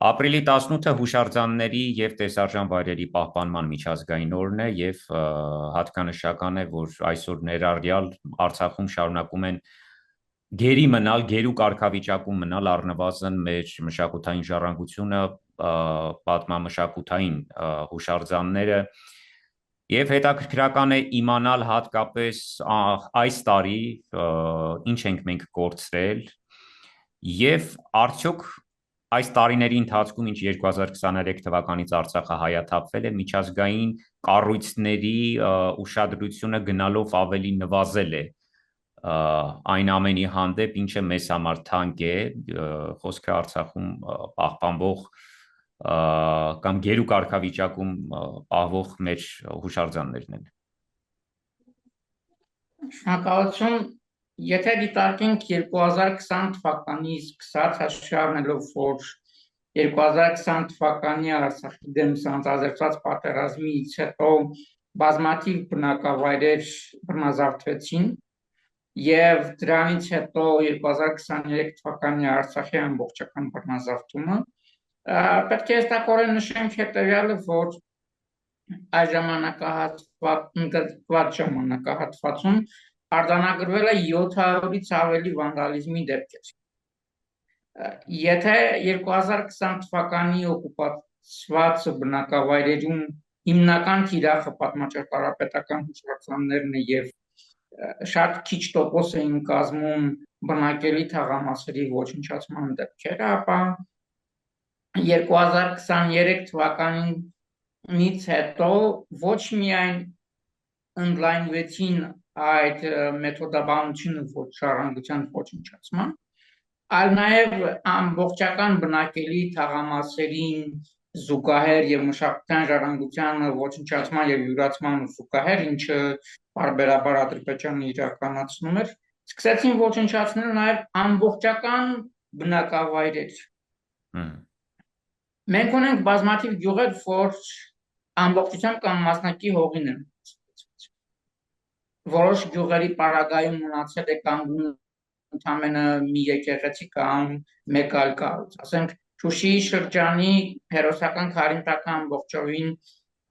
Ապրիլի 18-ը հուշարձանների և տեսարժան վայրերի պահպանման միջազգային օրն է և հատկանշական է, որ այսօր ներառյալ Արցախում շարունակում են գերի մնալ, գերու կարգավիճակում մնալ առնվազն մեր մշակութային ժառանգությունը, պատմամշակութային հուշարձանները և հետաքրքրական է իմանալ հատկապես այս տարի ինչ ենք մենք կորցրել և արդյոք այս տարիների ընթացքում, ինչ 2023 թվականից Արցախը հայաթափվել է, միջազգային կառույցների ուշադրությունը գնալով ավելի նվազել է այն ամենի հանդեպ, ինչը մեզ համար թանկ է, խոսքը Արցախում պահպանվող կամ գերու կարգավիճակում պահվող մեր հուշարձաններն են։ Շնորհակալություն։ Եթե դիտարկենք 2020 թվականի սկսած հաշվի առնելով, որ 2020 թվականի Արցախի դեմ սանձազերծված պատերազմից հետո բազմաթիվ բնակավայրեր բռնազավթվեցին և դրանից հետո 2023 թվականի Արցախի ամբողջական բռնազավթումը, պետք է հստակորեն նշենք հետևյալը, որ այս ժամանակահատվածում արձանագրվել է 700-ից ավելի վանդալիզմի դեպքեր։ Եթե 2020 թվականի օկուպացված բնակավայրերում հիմնական թիրախը պատմաճարտարապետական հուշարձաններն է և շատ քիչ տոկոս էին կազմում բնակելի թաղամասերի ոչնչացման դեպքերը, ապա 2023 թվականից հետո ոչ միայն ընդլայնվեցին այդ մեթոդաբանությունը ժառանգության ոչնչացման, այլ նաև ամբողջական բնակելի թաղամասերին զուգահեռ և մշակութային ժառանգության ոչնչացման և յուրացման զուգահեռ, ինչը պարբերաբար Ադրբեջանը իրականացնում էր, սկսեցին ոչնչացնել նաև ամբողջական բնակավայրեր։ Մենք ունենք բազմաթիվ գյուղեր, որ ամբողջությամբ կամ մասնակի հողին են հոսպեցված։ Որոշ գյուղերի պարագայում մնացել է կանգուն ընդամենը մի եկեղեցի կամ մեկ այլ կառույց։ Ասենք Շուշիի շրջանի հերոսական Քարինտակը ամբողջովին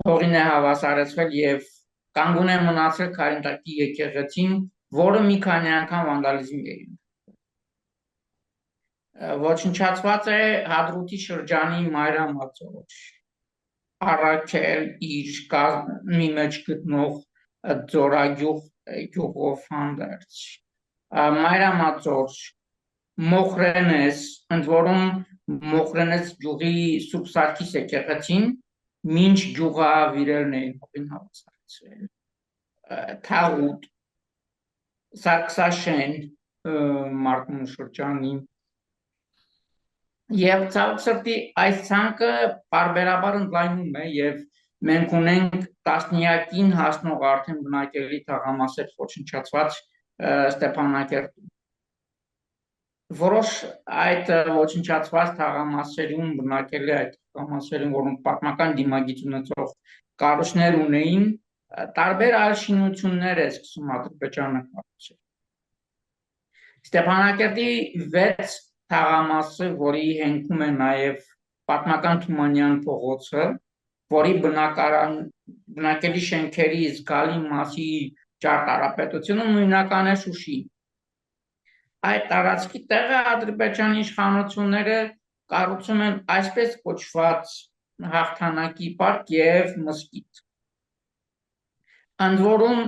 հողին է հավասարեցվել և կանգուն է մնացել Քարինտակի եկեղեցին, որը մի քանի անգամ վանդալիզմի է ենթարկվել։ Ոչնչացված է Հադրութի շրջանի Մայրամածոր, Առաքել իր կազմի մեջ գտնող Ձորագյուղ գյուղով հանդերձ, Մայրամածոր, Մոխրենես, ընդ որում Մոխրենես գյուղի Սուրբ Սարգիս եկեղեցին մինչ գյուղահավիրերն էին հողին հավասարեցրել, Թաղուտ, Սարգսաշեն Մարտունու շրջանի և ցավոք սրտի այս ցանկը պարբերաբար ընդլայնում է և մենք ունենք տասնյակին հասնող արդեն բնակելի թաղամասեր ոչնչացված Ստեփանակերտում։ Որոշ այդ ոչնչացված թաղամասերում բնակելի այդ թաղամասերում, որոնք պատմական դիմագիծ ունեցող կառույցներ ունեին, տարբեր այլ շինություններ է սկսում Ադրբեջանը կառուցել։ Ստեփանակերտի 6 թաղամասը, որի հենքում է նաև պատմական Թումանյան փողոցը, որի բնակելի շենքերի զգալի մասի ճարտարապետությունը նույնական է Շուշի։ Այդ տարածքի տեղը Ադրբեջանի իշխանությունները կառուցում են այսպես կոչված հաղթանակի պարկ և մզկիթ։ Ընդ որում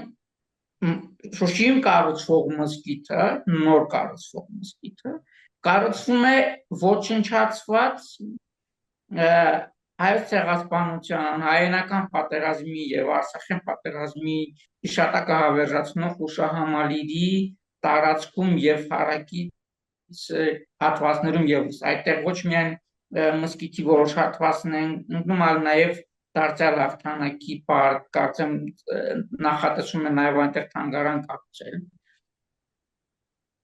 Շուշիում կառուցվող մզկիթը, նոր կառուցվող մզկիթը, կառուցվում է ոչնչացված Հայոց ցեղասպանության, հայերենական պատերազմի և Արցախյան պատերազմի հիշատակը հավերժացնող հուշահամալիրի տարածքում և հարակից հատվածներում ևս։ Այդտեղ ոչ միայն մզկիթի որոշ հատվածն են ընկնում, այլ նաև դարձյալ հաղթանակի պարկ, կարծեմ նախատեսում են նաև այնտեղ թանգարան կառուցել։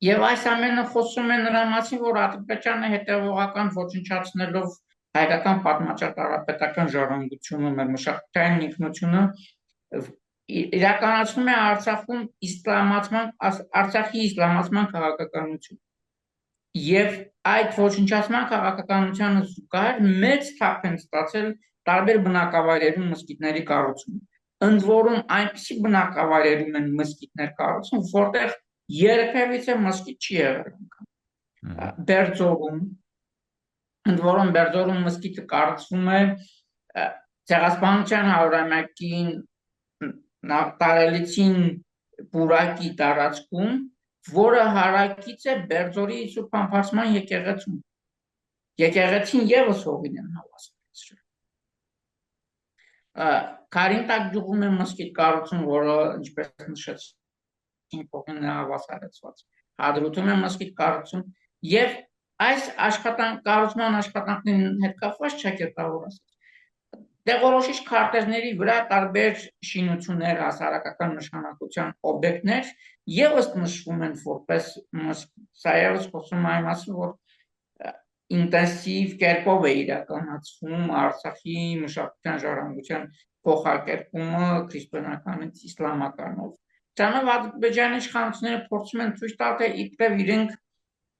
Եվ այս ամենը խոսում է նրա մասին, որ Ադրբեջանը հետևողական ոչնչացնելով հայկական պատմաճարտարապետական ժառանգությունը, մեր մշակութային ինքնությունը, իրականացնում է Արցախում Արցախի իսլամացման քաղաքականություն։ Եվ այդ ոչնչացման քաղաքականությանը զուգահեռ մեծ թափ են ստացել տարբեր բնակավայրերում մզկիթների կառուցումը։ Ընդ որում այնպիսի բնակավայրերում են մզկիթներ կառուցում, որտեղ երբևիցե մզկիթ չի եղել անգամ։ Բերձորում, ընդ որում Բերձորում մզկիթը կառուցվում է Ցեղասպանության 100-ամյակին տարելիցին պուրակի տարածքում, որը հարակից է Բերձորի Սուրբ Ամբարձման եկեղեցուն։ Եկեղեցին եւս հողին են հավասարեցրել։ Կարինտակ գյուղում է մզկիթ կառուցում, որը ինչպես նշեցինք, հողին է հավասարեցված։ Հադրութում է մզկիթ կառուցում եւ այս կառուցման աշխատանքներին հետ կապված ճակերտավոր ասած դեղորոշիչ քարտեզների վրա տարբեր շինություններ, հասարակական նշանակության օբյեկտներ եւս նշվում են որպես սա եւս խոսում այն մասին, որ ինտենսիվ կերպով է իրականացվում Արցախի մշակութային ժառանգության փոխակերպումը քրիստոնեականից իսլամականով։ Դրանով Ադրբեջանի իշխանությունները փորձում են ցույց տալ, թե իբրև իրենք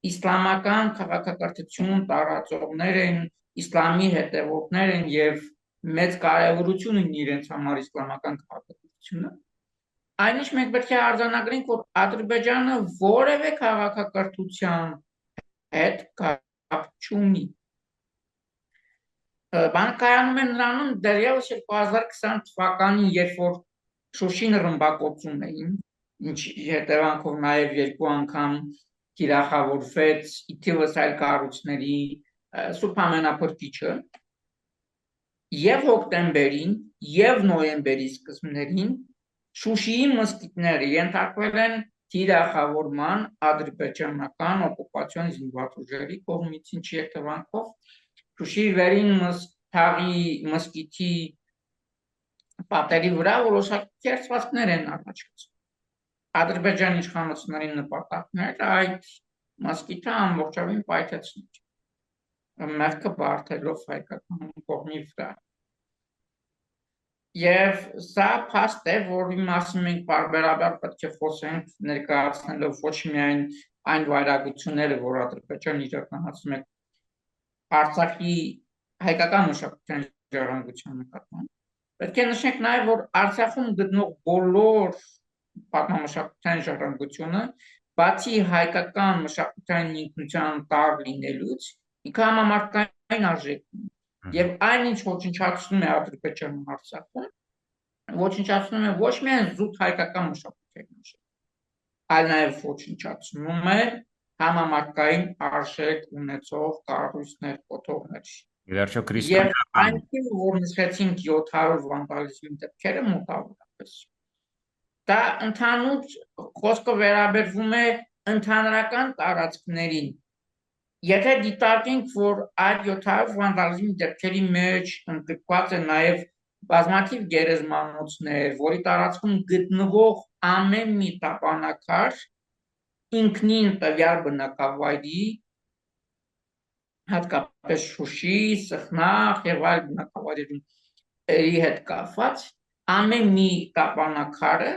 իսլամական քաղաքակրթություն տարածողներ են, իսլամի հետևորդներ են եւ մեծ կարևորություն ունի իրենց համար իսլամական քաղաքակրթությունը։ Այնինչ մենք պետք է արձանագրենք, որ Ադրբեջանը որևէ քաղաքակրթության հետ կապ չունի։ Բանկայանում են նրանում դեռևս 2020 թվականին, երբ որ Շուշին ռմբակոծում էին, ինչի հետևանքով նաև 2 անգամ թիրախավորվեց ի թիվս այլ կառույցների Սուրբ Ամենափրկիչը, եւ հոկտեմբերին եւ նոյեմբերի սկզբներին Շուշիի մզկիթները ենթարկվել են թիրախավորման ադրբեջանական օկուպացիոն զինված ուժերի կողմից, ինչի հետևանքով Շուշիի վերին թաղի մզկիթի պատերի վրա որոշակի կերծվածքներ են առաջացել։ Ադրբեջանի իշխանությունների նպատակն էր այդ մզկիթը ամբողջովին պայթեցնել, մեղքը բարդելով հայկական կողմի վրա։ Եվ սա փաստ է, որի մասին մենք պարբերաբար պետք է խոսենք, ներկայացնելով ոչ միայն այն վայրագությունները, որ Ադրբեջանը իրականացնում է Արցախի հայկական մշակութային ժառանգության նկատմամբ, պետք է նշենք նաև, որ Արցախում գտնող բոլոր պատմամշակութային ժառանգությունը, բացի հայկական մշակութային ինքնության տար լինելուց, ինքը համամարտկային արժեք ունի։ Եվ այն ինչ ոչնչացնում է Ադրբեջանում Արցախում, ոչնչացնում է ոչ միայն զուտ հայկական մշակութային արժեք, այլ նաև ոչնչացնում է համամարտկային արժեք ունեցող կառույցներ, կոթողներ։ Եվ այնքան որ նշեցինք 700 վանդալիզմի դեպքերը մոտավորապես։ Դա ընդհանուր խոսքը վերաբերվում է ընդհանրական տարածքներին։ Եթե դիտարկենք, որ այդ 700 վանդալիզմի դեպքերի մեջ ընդգրկված է նաև բազմաթիվ գերեզմանոցներ, որի տարածքում գտնվող ամեն մի տապանակար ինքնին տվյալ բնակավայրի, հատկապես Շուշի, Սխնաղ եւ այլ բնակավայրերի հետ կապված, ամեն մի տապանակարը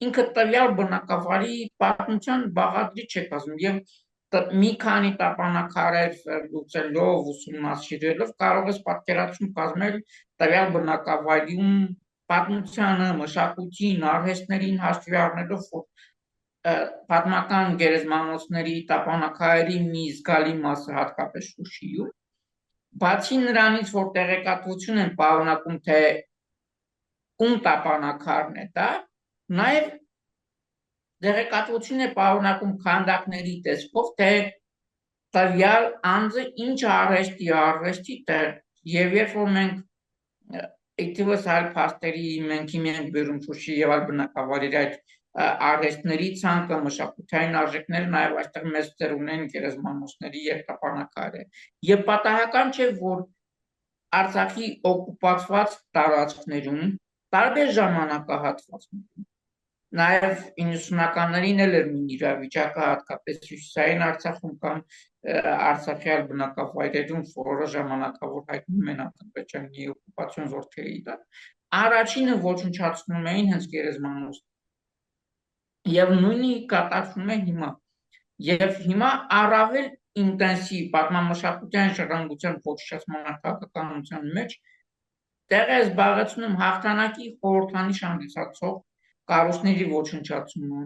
ինքը տվյալ բնակավայրի պատմության բաղադրիչ է կազմում եւ մի քանի տապանակարեր լուծելով, ուսումնասիրելով կարող ես պատկերացում կազմել տվյալ բնակավայրում պատմությանը, մշակույթին, արհեստներին հաշվի առնելով, որ պատմական գերեզմանոցների տապանակարերի մի զգալի մասը հատկապես Շուշիում, բացի նրանից, որ տեղեկատվություն են պարունակում, թե ում տապանակարն է դա, նաև տեղեկատվություն է պարունակում քանդակների տեսքով, թե տվյալ անձը ինչ արվեստի տեղ, եւ երբ որ մենք իթիվս այլ փաստերի մենք ենք բերում Շուշի եւ այլ բնակավայրերի այդ արվեստների ցանկը, մշակութային արժեքները նաև այստեղ մեծ դեր ունեն գերեզմանոցների եւ տապանակարը։ Եվ պատահական չէ, որ Արցախի օկուպացված տարածքներում տարբեր ժամանակահատվածներում նաև 90-ականներին էլ էր նույն իրավիճակը, հատկապես հյուսիսային Արցախում կամ արցախյալ բնակավայրերում, որը ժամանակավոր հայտնում են Ադրբեջանի օկուպացիոն զորքերի տակ, առաջինը ոչնչացնում էին հենց գերեզմանոցները։ Եվ նույնը կատարվում է հիմա։ Եվ հիմա առավել ինտենսիվ պատմամշակութային ժառանգության ոչնչացման քաղաքականության մեջ տեղ է զբաղեցնում հաղթանակի խորհրդանիշ հանդիսացող կառույցների ոչնչացումը,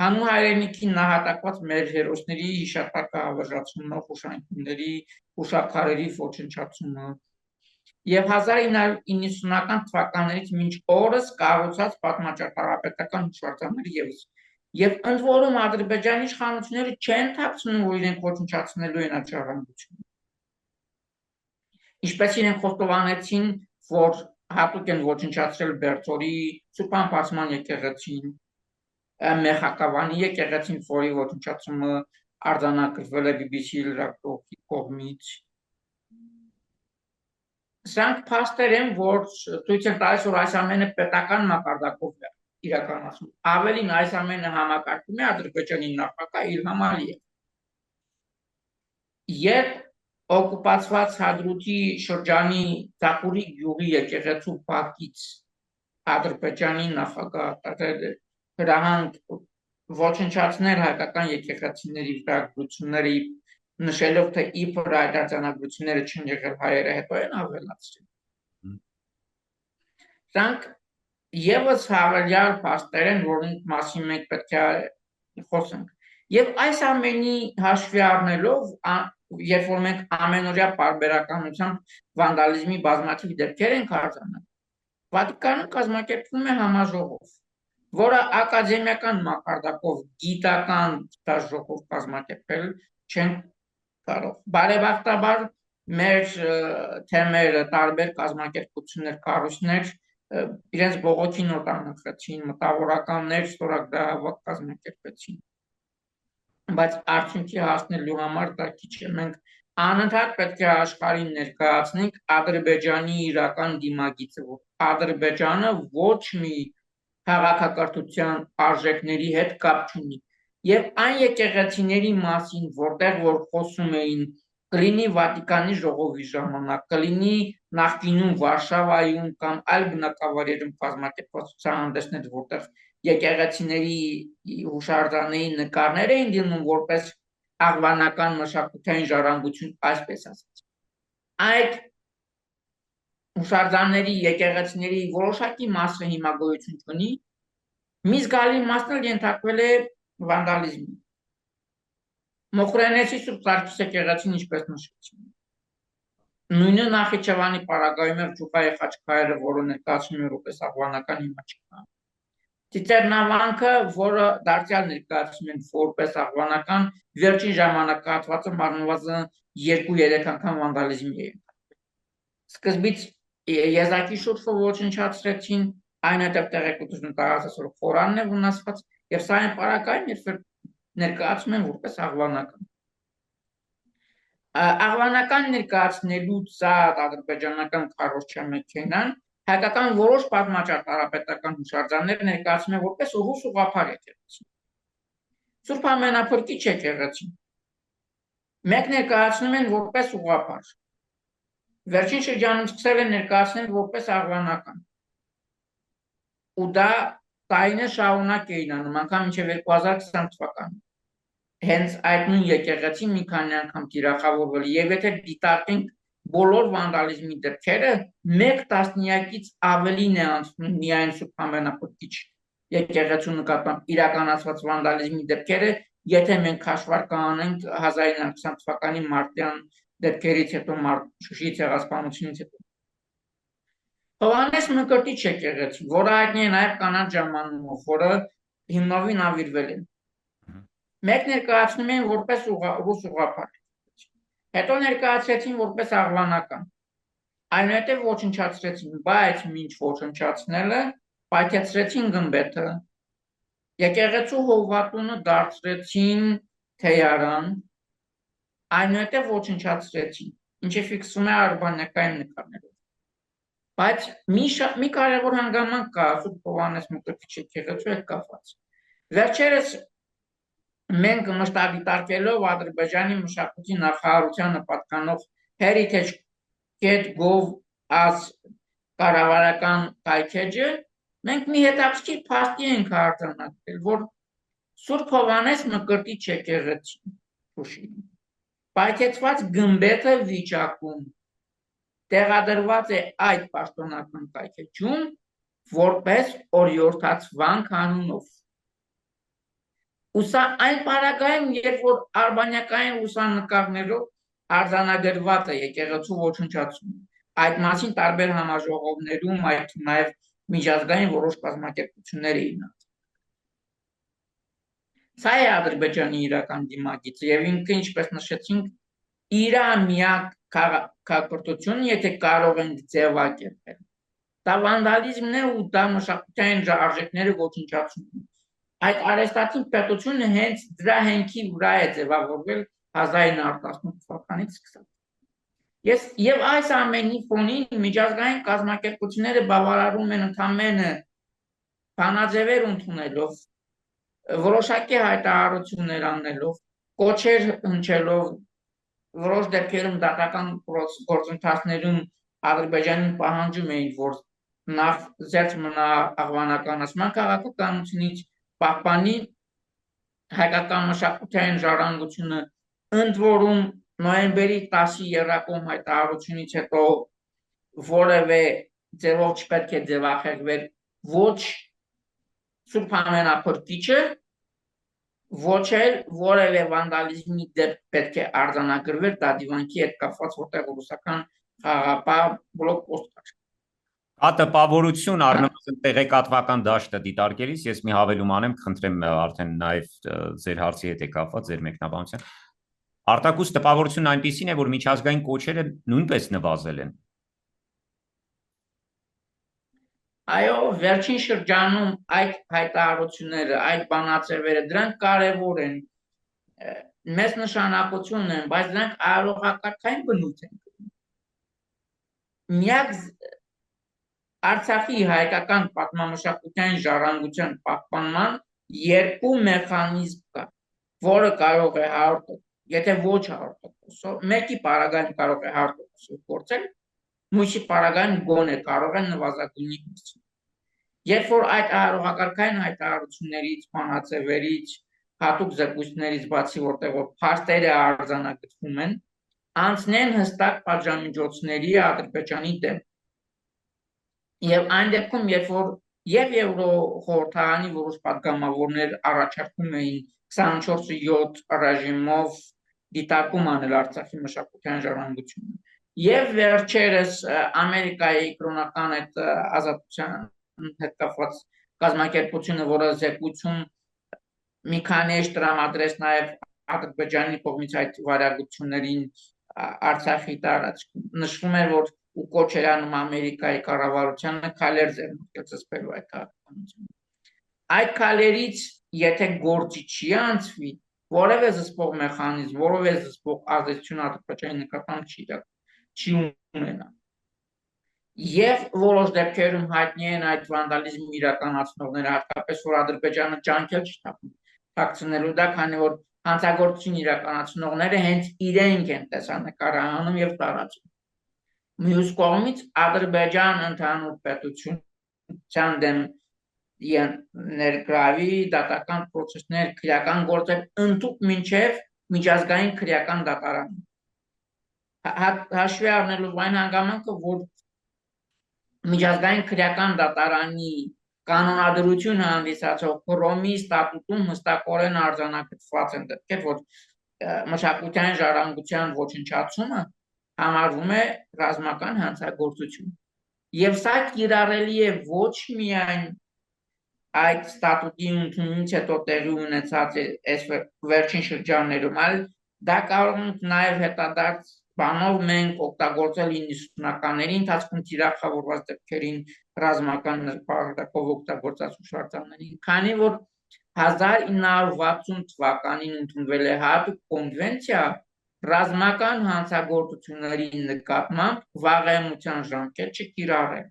հանուն հայրենիքի նահատակված մեր հերոսների հիշատակը հավերժացնող հուշանքների, հուշաքարերի ոչնչացումը եւ 1990-ական թվականներից մինչ օրս կառուցած պատմաճարտարապետական հուշարձանները եւս եւ ընդ որում Ադրբեջանի իշխանությունները չեն թաքցնում, որ իրենք ոչնչացնելու են այդ ժառանգությունը։ Ինչպես իրենք խոստովանեցին, որ հատուկ են ոչնչացրել Բերձորի Սուրբ Անպասման եկեղեցին, Մեխակավանի եկեղեցին, որի ոչնչացումը արձանագրվել է BBC լրատվողի կողմից։ Սրանք փաստեր են, որ ցույց են տալիս, որ այս ամենը պետական մակարդակով է իրականացում։ Ավելին, այս ամենը համակարգում է Ադրբեջանի նախագահ Իլհամ Ալիևը։ Երբ օկուպացված Հադրութի շրջանի Թակուրի գյուղի եկեղեցու բակից Ադրբեջանի նախագահ հրահանգ ոչնչացնել հայկական եկեղեցիների վրագրությունները նշելով, թե իբր այդ արձանագրությունները չեն եղել հայերը, հետո են ավելացրել։ Սրանք եւս հավելյալ փաստեր են, որոնց մասին մենք պետք է խոսենք։ Եվ այս ամենի հաշվի առնելով, երբ որ մենք ամենօրյա պարբերականությամբ վանդալիզմի բազմաթիվ դեպքեր ենք արձանագրում, Վատիկանը կազմակերպվում է համաժողով, որը ակադեմիական մակարդակով գիտական դաշտով կազմակերպել չեն կարող։ Բարեբախտաբար մեր թեմերը տարբեր կազմակերպություններ, կառույցներ իրենց բողոքի նոտանքեցին, մտավորականներ ստորագրահավաք կազմակերպեցին։ Բայց արդյունքի հասնելու համար դա քիչ է։ Մենք անընդհատ պետք է աշխարհին ներկայացնենք Ադրբեջանի իրական դիմագիծը, որ Ադրբեջանը ոչ մի քաղաքակրթության արժեքների հետ կապ չունի։ Եվ այն եկեղեցիների մասին, որտեղ որ խոսում էին, կլինի Վատիկանի ժողովի ժամանակ, կլինի նախկինում Վարշավայում կամ այլ բնակավայրերում կազմակերպված ցուցահանդեսներ, որտեղ եկեղեցիների հուշարձանների նկարներ էին դիմում որպես աղվանական մշակութային ժառանգություն, այսպես ասած։ Այդ հուշարձանների եկեղեցիների որոշակի մասը հիմա գոյություն չունի, մի զգալի մասն էլ ենթարկվել է վանդալիզմի։ Մոխրենեցի Սուրբ Սարգիս եկեղեցին ինչպես նշեցին։ Նույնը Նախիջևանի պարագայում էր Ջուկայի խաչքարերը, որը ներկայացնում է որպես աղվանական, հիմա չկա։ Ծիծեռնավանքը, որը դարձյալ ներկայացնում են որպես աղվանական, վերջին ժամանակահատվածում առնվազն 2-3 անգամ վանդալիզմի է ենթարկվել։ Սկզբից եզակի շուրթը ոչնչացրեցին, այնուհետև տեղեկատվություն տարածած, որ խորանն է վնասված, եւ սա այն պարագայում, երբ ներկայացնում են որպես աղվանական։ Աղվանական ներկայացնելուց զատ ադրբեջանական քարոզչամեքենան հայկական որոշ պատմաճարտարապետական հուշարձաններ ներկայացնում են որպես ռուս ուղղափառ եկեղեցի։ Սուրբ Ամենափրկիչ եկեղեցին մեկ ներկայացնում են որպես ուղղափառ։ Վերջին շրջանում սկսել են ներկայացնել որպես աղվանական։ Ու դա տարիներ շարունակ էին անում, անգամ մինչև 2020 թվականը։ Հենց այդ նույն եկեղեցին մի քանի անգամ թիրախավորվել, եւ եթե դիտարկենք բոլոր վանդալիզմի դեպքերը, մեկ տասնյակից ավելին է անցնում միայն Սուրբ Ամենափրկիչ եկեղեցու նկատմամբ իրականացված վանդալիզմի դեպքերը, եթե մենք հաշվարկը անենք 1920 թվականի մարտյան դեպքերից հետո, Շուշիի ցեղասպանությունից հետո։ Հովհաննես Մկրտիչ եկեղեցի, որը հայտնի է նաև կանաչ ժամանումով, որը հիմնովին նավիրվել է։ Մեկ ներկայացնում են որպես ռուս ուղղափառ, հետո ներկայացրեցին որպես աղվանական, այնուհետև ոչնչացրեցին, բայց մինչ ոչնչացնելը պայթեցրեցին գմբեթը, եկեղեցու հովվատունը դարձրեցին թեյարան, այնուհետև ոչնչացրեցին, ինչը ֆիքսվում է արբանյակային նկարներով։ Բայց մի կարևոր հանգամանք կա Սուրբ Հովհաննես Մկրտիչ եկեղեցու հետ կապված։ Վերջերս մենք մշտադիտարկելով Ադրբեջանի մշակույթի նախարարությանը պատկանող heritage.gov.az կառավարական կայքեջը, մենք մի հետաքրքիր փաստի ենք արձանագրել, որ Սուրբ Հովհաննես Մկրտիչ եկեղեցին Շուշիում պայթեցված գմբեթը վիճակում տեղադրված է այդ պաշտոնական կայքեջում որպես օրիորդացվան կանոնով։ Ու սա այն պարագայում, երբ որ արբանյակային լուսանկարներով արձանագրված է եկեղեցու ոչնչացումը։ Այդ մասին տարբեր համաժողովներում, այդ նաև միջազգային որոշ կազմակերպություններ էին անում։ Սա է Ադրբեջանի իրական դիմագիծը եւ ինքը, ինչպես նշեցինք, իր միակ քաղաքականությունը, եթե կարող ենք ձևակերպել, դա վանդալիզմն է ու դա մշակութային արժեքները ոչնչացումն է։ Այդ արհեստացին պետությունը հենց դրա հենքի վրա է ձևավորվել 1918 թվականից սկսած։ Եվ այս ամենի ֆոնին միջազգային կազմակերպությունները բավարարում են ընդամենը բանաձևեր ընդունելով, որոշակի հայտարարություններ անելով, կոչեր հնչելով, որոշ դեպքերում դատական գործընթացներում Ադրբեջանին պահանջում էին, որ նախ զերծ մնա աղբանականացման քաղաքականությունից, պահպանի հայկական մշակութային ժառանգությունը, ընդ որում նոյեմբերի 10-ի եռակոմ հայտարարությունից հետո որևէ ձևով չպետք է ձևախեղվեր ոչ Սուրբ Ամենափրկիչը, ոչ էլ որևէ վանդալիզմի դեպք պետք է արձանագրվեր դադիվանքի հետ կապված, որտեղ ռուսական խաղաղապահ բլոկպոստ կար։ Հա տպավորություն առնվազն տեղեկատվական դաշտը դիտարկելիս ես մի հավելում անեմ, խնդրեմ արդեն նաև ձեր հարցի հետ է կապված, ձեր մեկնաբանության։ Արտակուս տպավորությունն այնպիսին է, որ միջազգային կոչերը նույնպես նվազել են։ Այո, վերջին շրջանում այդ հայտարարությունները, այդ բանաձևերը, դրանք կարևոր են, մեծ նշանակություն են, բայց դրանք արարողակարգային բնույթ են։ Միակ Արցախի հայկական պատմամշակութային ժառանգության պահպանման երկու մեխանիզմ կա, որը կարող է 100%, եթե ոչ 100%, մեկի պարագայում կարող է 100% գործել, մյուսի պարագայում գոնե կարող է նվազագույնի հասնել։ Երբ որ այդ արարողակարգային հայտարարություններից, բանաձևերից, հատուկ զեկույցներից բացի, որտեղ որ փաստերը արձանագրվում են, անցնեն հստակ պատժամիջոցների Ադրբեջանի դեմ։ Եվ այն դեպքում, երբ որ եւ Եվրոխորհրդարանի որոշ պատգամավորներ առաջարկում էին 24/7 ռեժիմով դիտարկում անել Արցախի մշակութային ժառանգությունը, եւ վերջերս Ամերիկայի կրոնական այդ ազատության հետ կապված կազմակերպությունը, որը զեկույցում մի քանի էջ տրամադրեց նաեւ Ադրբեջանի կողմից այդ վարակություններին Արցախի տարածքում, նշվում էր, որ ու կոչ էր անում Ամերիկայի կառավարությանը քայլեր ձեռնարկել զսպելու այդ քաղաքականությունը։ Այդ քայլերից, եթե գործի չի անցվի, որևէ զսպող մեխանիզմ, որևէ զսպող ազդեցություն Ադրբեջանի նկատմամբ չի ունենա։ Եվ որոշ դեպքերում հայտնի են այդ վանդալիզմի իրականացնողները, հատկապես որ Ադրբեջանը ջանքեր չի թաքցնելու դա, քանի որ հանցագործություն իրականացնողները հենց իրենք են տեսանկարանում եւ տարածում։ Մյուս կողմից Ադրբեջան ընդհանուր պետության դեմ ներգրավի դատական process-ներ, քրեական գործեր ընդհուպ մինչև միջազգային քրեական դատարան։ Հաշվի առնելով այն հանգամանքը, որ միջազգային քրեական դատարանի կանոնադրություն հանդիսացող Հռոմի ստատուտում հստակորեն արձանագրված են դեպքեր, որ մշակութային ժառանգության ոչնչացումը համարվում է ռազմական հանցագործություն։ Եվ սա կիրառելի է ոչ միայն այդ ստատուտի ընդունումից հետո տեղի ունեցած այս վերջին շրջաններում, այլ դա կարող ենք նաև հետադարձ բանով մենք օգտագործել 90-ականների ընթացքում թիրախավորված դեպքերին ռազմական նպատակով օգտագործած հուշարձաններին, քանի որ 1960 թվականին ընդունվել է հատուկ կոնվենցիա ռազմական հանցագործությունների նկատմամբ վաղեմության ժամկետ չկիրառել։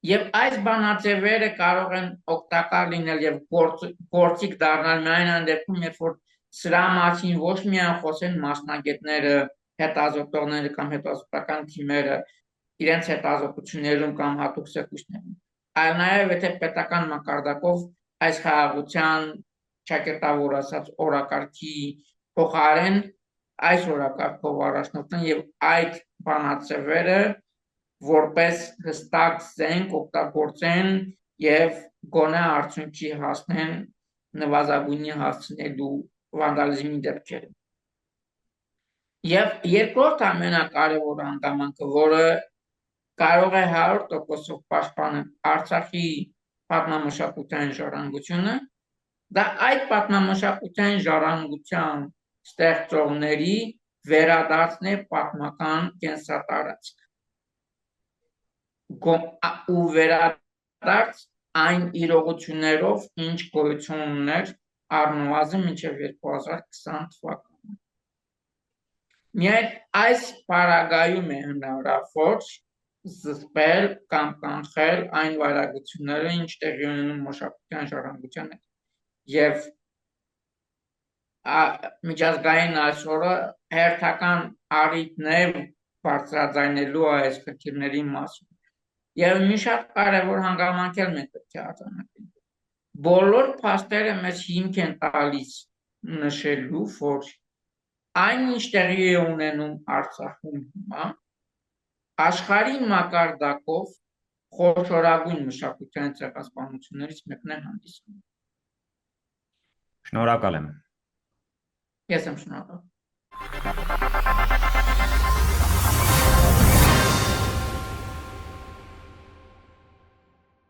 Եվ այս բանաձևերը կարող են օգտակար լինել եւ գործիք դառնալ միայն այն դեպքում, երբ որ սրա մասին ոչ միայն խոսեն մասնագետները, հետազոտողները կամ հետազոտական թիմերը իրենց հետազոտություններում կամ հատուկ զեկույցներում, այլ նաեւ եթե պետական մակարդակով այս խաղաղության ճակերտավոր ասած օրակարգի փոխարեն այս օրակարգով առաջնորդեն եւ այդ բանաձևերը որպես հստակ զենք օգտագործեն եւ գոնե արդյունքի հասնեն նվազագույնի հասցնելու վանդալիզմի դեպքերը։ Եվ երկրորդ ամենակարևոր հանգամանքը, որը կարող է 100%-ով պաշտպանել Արցախի պատմամշակութային ժառանգությունը, դա այդ պատմամշակութային ժառանգության ստեղծողների վերադարձն է պատմական կենսատարածք ու վերադարձ այն իրողություններով, ինչ գոյություն ուներ առնվազն մինչև 2020 թվականը։ Միայն այս պարագայում է հնարավոր զսպել կամ կանխել այն վարագությունները, ինչ տեղի ունենում մշակութային ժառանգության հետ։ Եվ միջազգային այսօրը հերթական առիթն է բարձրաձայնելու այս խնդիրների մասին։ Եվ մի շատ կարևոր հանգամանք էլ մենք պետք է արձանագրենք։ Բոլոր փաստերը մեզ հիմք են տալիս նշելու, որ այն ինչ տեղի է ունենում Արցախում հիմա, աշխարհի մակարդակով խոշորագույն մշակութային ցեղասպանություններից մեկն է հանդիսանում։ Շնորհակալ եմ։ Ես եմ շնորհակալ։